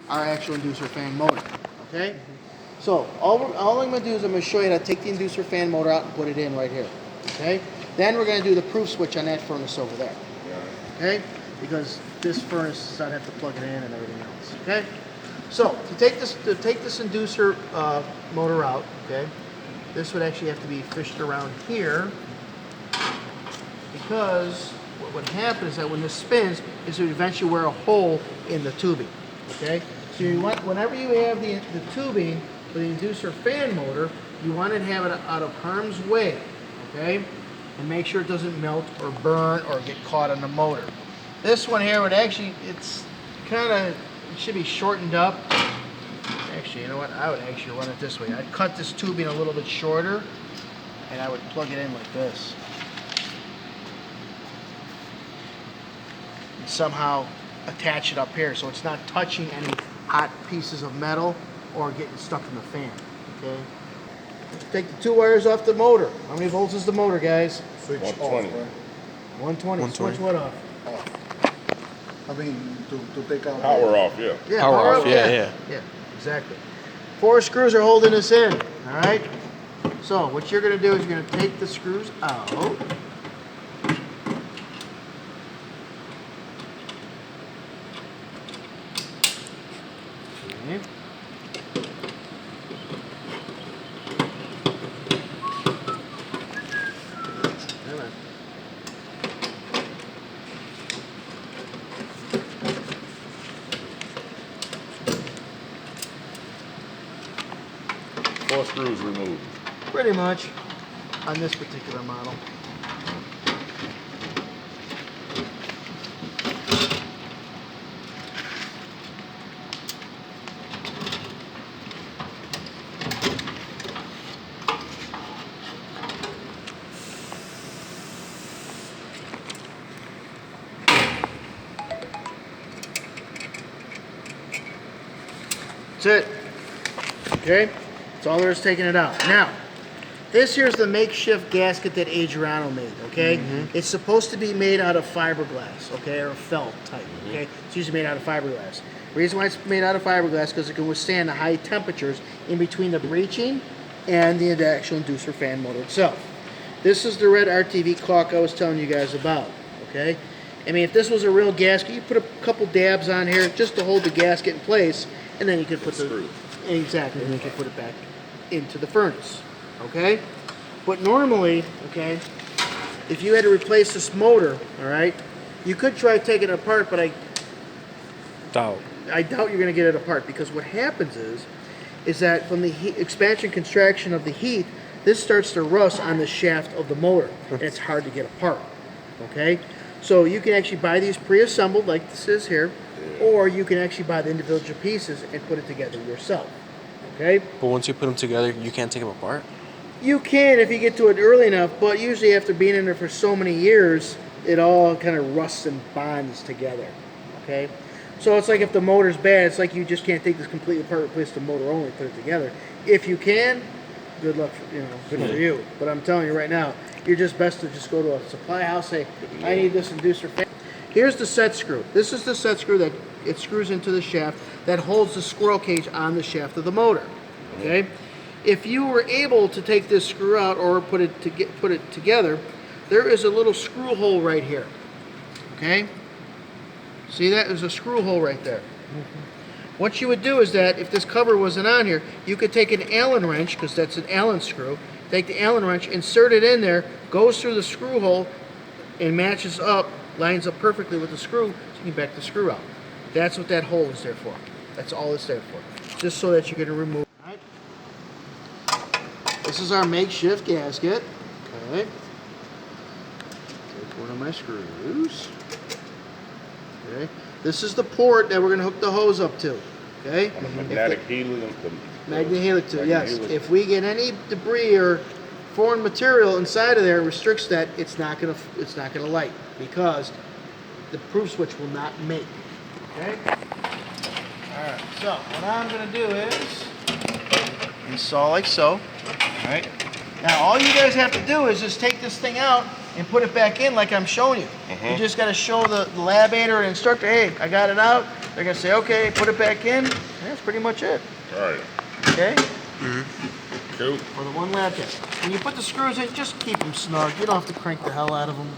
our actual inducer fan motor. Okay? So all I'm going to do is I'm going to show you how to take the inducer fan motor out and put it in right here. Okay? Then we're going to do the proof switch on that furnace over there. Okay? Because this furnace, I'd have to plug it in and everything else. Okay? So to take this inducer motor out, okay, this would actually have to be fished around here, because what would happen is that when this spins, it would eventually wear a hole in the tubing. Okay? So you want, whenever you have the tubing for the inducer fan motor, you want to have it out of harm's way. Okay? And make sure it doesn't melt or burn or get caught on the motor. This one here would actually, it's kind of, it should be shortened up. Actually, you know what? I would actually run it this way. I'd cut this tubing a little bit shorter, and I would plug it in like this. And somehow attach it up here so it's not touching any hot pieces of metal or getting stuck in the fan. Okay? Take the 2 wires off the motor. How many volts is the motor, guys? Switch 120. off, right? 120. Switch what off? Off. I mean, to take out Power off, yeah. Yeah, Power off, yeah. Yeah, exactly. 4 screws are holding this in, all right? So what you're going to do is you're going to take the screws out. Okay. Four screws removed. Pretty much on this particular model. That's it. Okay? That's all there is taking it out. Now, this here's the makeshift gasket that Adriano made, okay? It's supposed to be made out of fiberglass, okay, or felt type, okay? It's usually made out of fiberglass. The reason why it's made out of fiberglass because it can withstand the high temperatures in between the breeching and the actual inducer fan motor itself. This is the red RTV caulk I was telling you guys about, okay? I mean, if this was a real gasket, you put a couple dabs on here just to hold the gasket in place, and then you could put the Screw. exactly, and you can put it back into the furnace, okay? But normally, okay, if you had to replace this motor, all right, you could try taking it apart, but I Doubt. doubt you're going to get it apart, because what happens is that from the expansion contraction of the heat, this starts to rust on the shaft of the motor, and it's hard to get apart, okay? So you can actually buy these pre-assembled like this is here, or you can actually buy the individual pieces and put it together yourself, okay? But once you put them together, you can't take them apart? You can if you get to it early enough, but usually after being in there for so many years, it all kind of rusts and bonds together, okay? So it's like if the motor's bad, it's like you just can't take this completely apart, replace the motor only, put it together. If you can, good luck, good for you. But I'm telling you right now, you're just best to just go to a supply house, say, I need this inducer fan. Here's the set screw. This is the set screw that it screws into the shaft that holds the squirrel cage on the shaft of the motor, okay? If you were able to take this screw out or put it together, there is a little screw hole right here, okay? See that? There's a screw hole right there. What you would do is that if this cover wasn't on here, you could take an Allen wrench, because that's an Allen screw, take the Allen wrench, insert it in there, goes through the screw hole, and matches up, lines up perfectly with the screw, so you can back the screw out. That's what that hole is there for. That's all it's there for. Just so that you can remove. All right. This is our makeshift gasket. Okay. Take one of my screws. Okay. This is the port that we're going to hook the hose up to. Okay. On the magnetic helium. Magnet helix to, yes. helix. If we get any debris or foreign material inside of there restricts that, it's not gonna light, because the proof switch will not make. Okay? Alright, so what I'm gonna do is install like so. Alright. Now all you guys have to do is just take this thing out and put it back in like I'm showing you. You just gotta show the lab aid or instructor, hey, I got it out, They're gonna say, okay, put it back in. And that's pretty much it. Alright, Okay? cool. For the one lab test. When you put the screws in, just keep them snug. You don't have to crank the hell out of them.